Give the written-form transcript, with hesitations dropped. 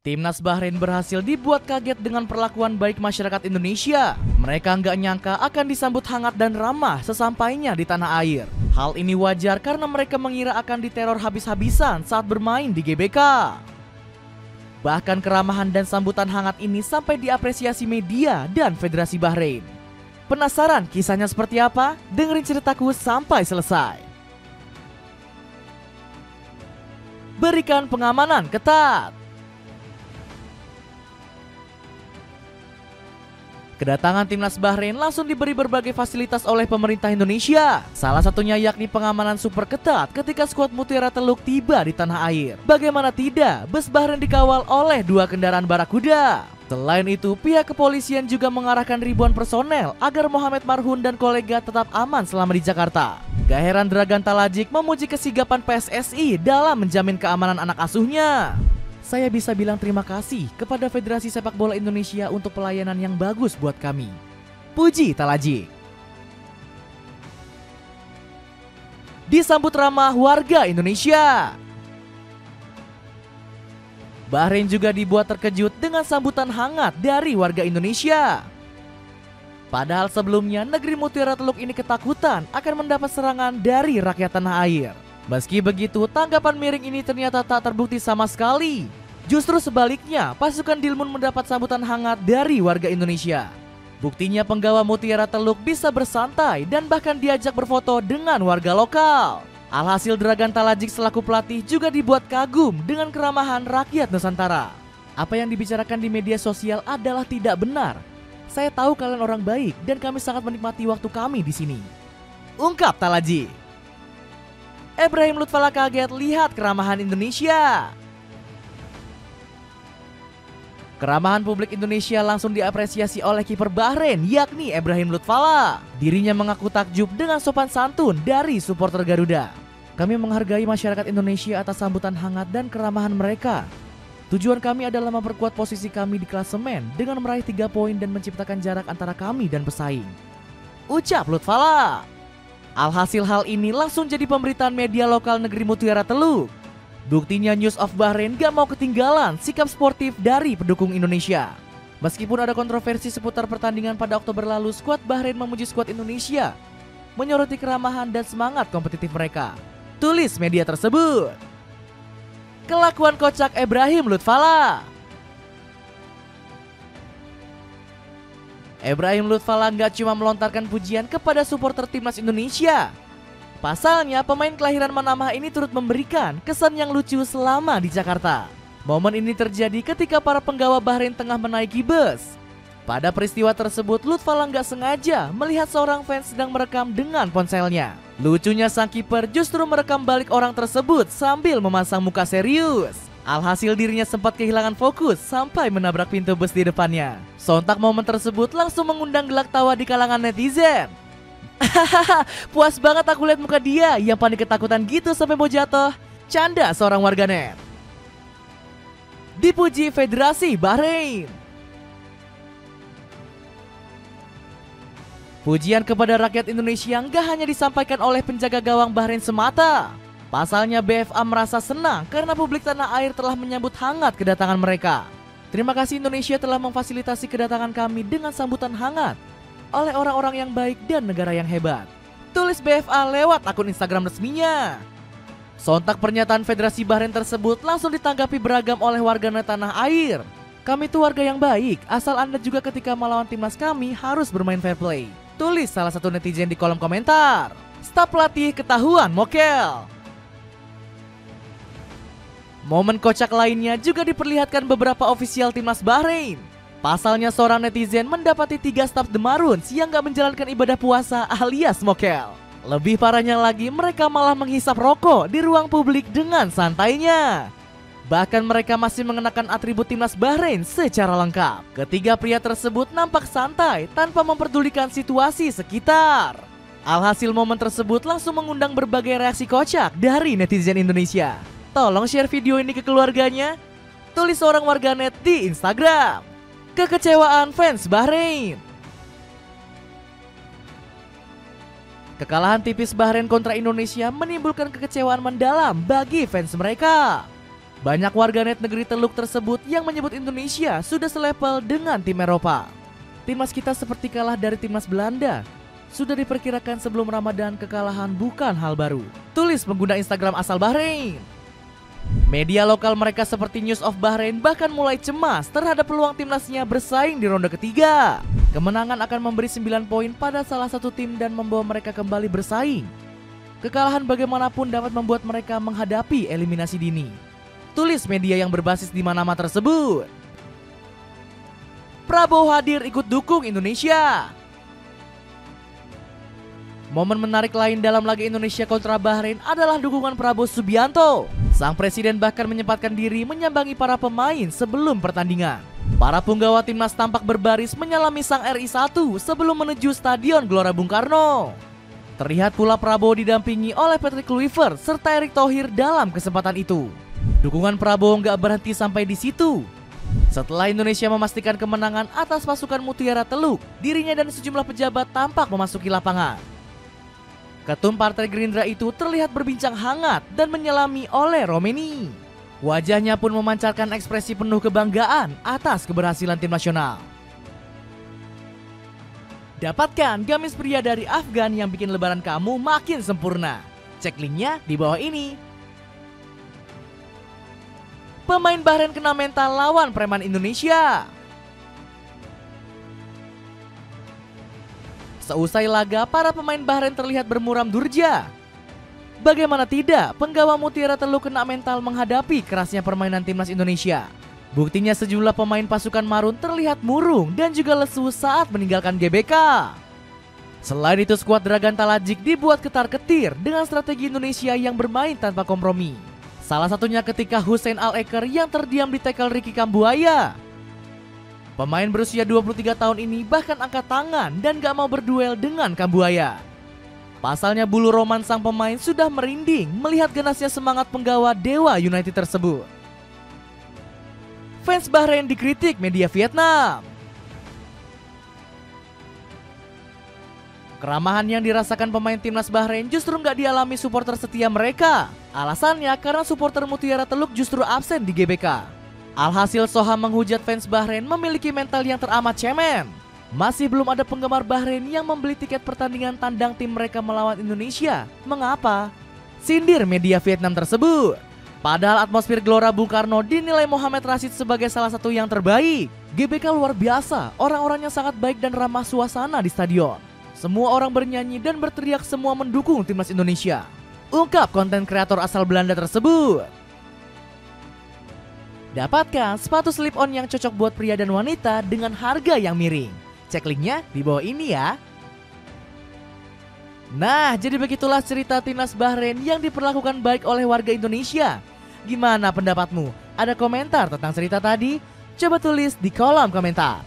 Timnas Bahrain berhasil dibuat kaget dengan perlakuan baik masyarakat Indonesia. Mereka nggak nyangka akan disambut hangat dan ramah sesampainya di tanah air. Hal ini wajar karena mereka mengira akan diteror habis-habisan saat bermain di GBK. Bahkan keramahan dan sambutan hangat ini sampai diapresiasi media dan Federasi Bahrain. Penasaran kisahnya seperti apa? Dengerin ceritaku sampai selesai. Berikan pengamanan ketat. Kedatangan Timnas Bahrain langsung diberi berbagai fasilitas oleh pemerintah Indonesia. Salah satunya yakni pengamanan super ketat ketika skuad Mutiara Teluk tiba di tanah air. Bagaimana tidak, bus Bahrain dikawal oleh 2 kendaraan Barakuda. Selain itu, pihak kepolisian juga mengarahkan ribuan personel agar Mohamed Marhun dan kolega tetap aman selama di Jakarta. Gak heran Dragan Talajik memuji kesigapan PSSI dalam menjamin keamanan anak asuhnya. Saya bisa bilang terima kasih kepada Federasi Sepak Bola Indonesia untuk pelayanan yang bagus buat kami. Puji Talajik. Disambut ramah warga Indonesia. Bahrain juga dibuat terkejut dengan sambutan hangat dari warga Indonesia. Padahal sebelumnya negeri Mutiara Teluk ini ketakutan akan mendapat serangan dari rakyat tanah air. Meski begitu, tanggapan miring ini ternyata tak terbukti sama sekali. Justru sebaliknya, pasukan Dilmun mendapat sambutan hangat dari warga Indonesia. Buktinya penggawa Mutiara Teluk bisa bersantai dan bahkan diajak berfoto dengan warga lokal. Alhasil Dragan Talajik selaku pelatih juga dibuat kagum dengan keramahan rakyat Nusantara. Apa yang dibicarakan di media sosial adalah tidak benar. Saya tahu kalian orang baik dan kami sangat menikmati waktu kami di sini. Ungkap Talajik. Ibrahim Lutfala kaget lihat keramahan Indonesia. Keramahan publik Indonesia langsung diapresiasi oleh kiper Bahrain yakni Ibrahim Lutfala. Dirinya mengaku takjub dengan sopan santun dari supporter Garuda. Kami menghargai masyarakat Indonesia atas sambutan hangat dan keramahan mereka. Tujuan kami adalah memperkuat posisi kami di klasemen dengan meraih 3 poin dan menciptakan jarak antara kami dan pesaing. Ucap Lutfala. Alhasil hal ini langsung jadi pemberitaan media lokal negeri Mutiara Teluk. Buktinya News of Bahrain gak mau ketinggalan sikap sportif dari pendukung Indonesia. Meskipun ada kontroversi seputar pertandingan pada Oktober lalu, skuad Bahrain memuji skuad Indonesia, menyoroti keramahan dan semangat kompetitif mereka. Tulis media tersebut. Kelakuan kocak Ibrahim Lutfala. Ibrahim Lutfala nggak cuma melontarkan pujian kepada supporter timnas Indonesia. Pasalnya pemain kelahiran Manamah ini turut memberikan kesan yang lucu selama di Jakarta. Momen ini terjadi ketika para penggawa Bahrain tengah menaiki bus. Pada peristiwa tersebut, Lutfala nggak sengaja melihat seorang fans sedang merekam dengan ponselnya. Lucunya sang kiper justru merekam balik orang tersebut sambil memasang muka serius. Alhasil dirinya sempat kehilangan fokus sampai menabrak pintu bus di depannya. Sontak momen tersebut langsung mengundang gelak tawa di kalangan netizen. Hahaha, puas banget aku lihat muka dia yang panik ketakutan gitu sampai mau jatuh. Canda seorang warganet. Dipuji Federasi Bahrain. Pujian kepada rakyat Indonesia nggak hanya disampaikan oleh penjaga gawang Bahrain semata. Pasalnya BFA merasa senang karena publik tanah air telah menyambut hangat kedatangan mereka. Terima kasih Indonesia telah memfasilitasi kedatangan kami dengan sambutan hangat oleh orang-orang yang baik dan negara yang hebat. Tulis BFA lewat akun Instagram resminya. Sontak pernyataan Federasi Bahrain tersebut langsung ditanggapi beragam oleh warganet tanah air. Kami tuh warga yang baik, asal Anda juga ketika melawan timnas kami harus bermain fair play. Tulis salah satu netizen di kolom komentar. Staf pelatih ketahuan mokel. Momen kocak lainnya juga diperlihatkan beberapa ofisial timnas Bahrain. Pasalnya seorang netizen mendapati 3 staf The Maroons yang gak menjalankan ibadah puasa alias mokel. Lebih parahnya lagi, mereka malah menghisap rokok di ruang publik dengan santainya. Bahkan mereka masih mengenakan atribut timnas Bahrain secara lengkap. Ketiga pria tersebut nampak santai tanpa memperdulikan situasi sekitar. Alhasil momen tersebut langsung mengundang berbagai reaksi kocak dari netizen Indonesia. Tolong share video ini ke keluarganya. Tulis seorang warganet di Instagram. Kekecewaan fans Bahrain. Kekalahan tipis Bahrain kontra Indonesia menimbulkan kekecewaan mendalam bagi fans mereka. Banyak warganet negeri Teluk tersebut yang menyebut Indonesia sudah selevel dengan tim Eropa. Timnas kita seperti kalah dari timnas Belanda. Sudah diperkirakan sebelum Ramadan kekalahan bukan hal baru, tulis pengguna Instagram asal Bahrain. Media lokal mereka seperti News of Bahrain bahkan mulai cemas terhadap peluang timnasnya bersaing di ronde ketiga. Kemenangan akan memberi 9 poin pada salah satu tim dan membawa mereka kembali bersaing. Kekalahan bagaimanapun dapat membuat mereka menghadapi eliminasi dini, tulis media yang berbasis di Manama tersebut. Prabowo hadir ikut dukung Indonesia. Momen menarik lain dalam laga Indonesia kontra Bahrain adalah dukungan Prabowo Subianto. Sang presiden bahkan menyempatkan diri menyambangi para pemain sebelum pertandingan. Para punggawa timnas tampak berbaris menyalami sang RI1 sebelum menuju Stadion Gelora Bung Karno. Terlihat pula Prabowo didampingi oleh Patrick Kluivert serta Erick Thohir dalam kesempatan itu. Dukungan Prabowo nggak berhenti sampai di situ. Setelah Indonesia memastikan kemenangan atas pasukan Mutiara Teluk, dirinya dan sejumlah pejabat tampak memasuki lapangan. Ketum Partai Gerindra itu terlihat berbincang hangat dan menyelami oleh Romeni. Wajahnya pun memancarkan ekspresi penuh kebanggaan atas keberhasilan tim nasional. Dapatkan gamis pria dari Afgan yang bikin lebaran kamu makin sempurna. Cek linknya di bawah ini. Pemain Bahrain kena mental lawan preman Indonesia. Seusai laga, para pemain Bahrain terlihat bermuram durja. Bagaimana tidak, penggawa Mutiara Teluk kena mental menghadapi kerasnya permainan timnas Indonesia. Buktinya sejumlah pemain pasukan Marun terlihat murung dan juga lesu saat meninggalkan GBK. Selain itu, skuad Dragan Talajik dibuat ketar-ketir dengan strategi Indonesia yang bermain tanpa kompromi. Salah satunya ketika Hussein Al-Eker yang terdiam di tackle Ricky Kambuaya. Pemain berusia 23 tahun ini bahkan angkat tangan dan gak mau berduel dengan Kambuaya. Pasalnya bulu roman sang pemain sudah merinding melihat ganasnya semangat penggawa Dewa United tersebut. Fans Bahrain dikritik media Vietnam. Keramahan yang dirasakan pemain timnas Bahrain justru nggak dialami supporter setia mereka. Alasannya karena supporter Mutiara Teluk justru absen di GBK. Alhasil Soham menghujat fans Bahrain memiliki mental yang teramat cemen. Masih belum ada penggemar Bahrain yang membeli tiket pertandingan tandang tim mereka melawan Indonesia. Mengapa? Sindir media Vietnam tersebut. Padahal atmosfer Gelora Bung Karno dinilai Mohamed Rashid sebagai salah satu yang terbaik. GBK luar biasa, orang-orangnya sangat baik dan ramah suasana di stadion. Semua orang bernyanyi dan berteriak, semua mendukung timnas Indonesia, ungkap konten kreator asal Belanda tersebut. Dapatkan sepatu slip-on yang cocok buat pria dan wanita dengan harga yang miring. Cek linknya di bawah ini ya. Nah, jadi begitulah cerita timnas Bahrain yang diperlakukan baik oleh warga Indonesia. Gimana pendapatmu? Ada komentar tentang cerita tadi? Coba tulis di kolom komentar.